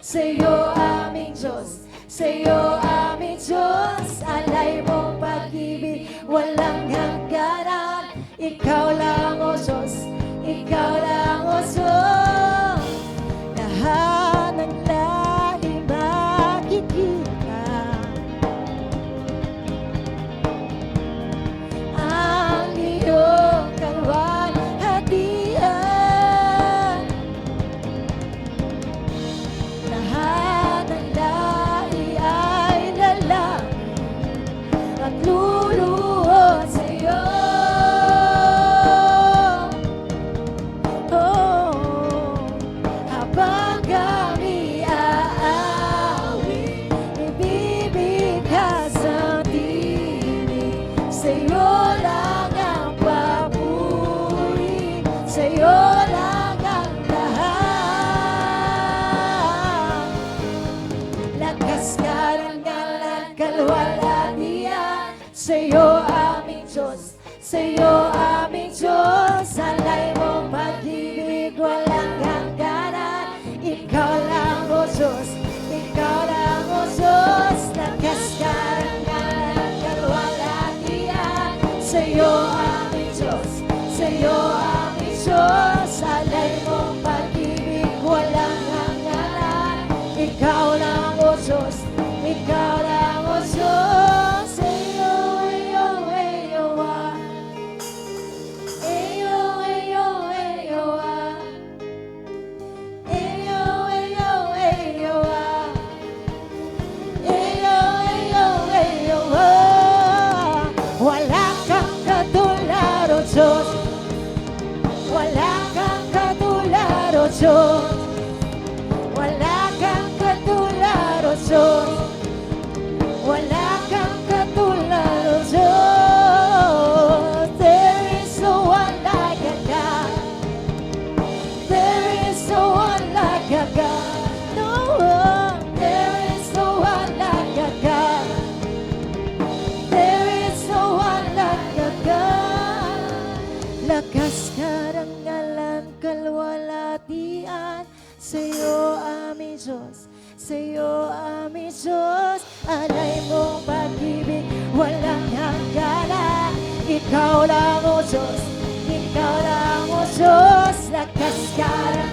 sa'yo aming Diyos, sa'yo aming Diyos. Alay mong pag-ibig, walang hangganan. Ikaw lang, O Diyos, ikaw lang, O Diyos. Lahat ng lahi makikita ang iyong kalwalhatian. Lahat ng lahi ay lalapit at luluhod sa'yo. Habang kami aawit, ibibigkas ang tinig. Sa'yo lang ang papuri, sa'yo lang ang lahat. Lakas, karangalan, kalwalhatian, sa'yo aming Diyos, sa'yo aming Diyos. Alay mong pag-ibig, walang hangganan. Ikaw lang, O Diyos, ikaw lang, O Diyos. Lakas, karangalan, kalwalhatian, sa'yo aming Diyos, sa'yo aming Diyos. Alay mong pag-ibig, walang hangganan. Ikaw lang, O Diyos, ikaw lang, O Diyos. Eyo, eyo, eyo, ah. Eyo, eyo, eyo, ah. Eyo, eyo, eyo, ah. Eyo, eyo, eyo, ah. Wala kang katulad, O Diyos. Wala kang katulad, O Diyos. Wala kang katulad, O Diyos. Wala kang katulad, O Diyos. There is no one like a God. There is no one like a God. No one. There is no one like a God. There is no one like a God. Lakas, karangalan, kalwalhatian, sa'yo aming Diyos, sa'yo aming Diyos. Alay mong pag-ibig, walang hangganan. Ikaw lang, O Diyos, ikaw lang, O Diyos. Lakas, karangalan,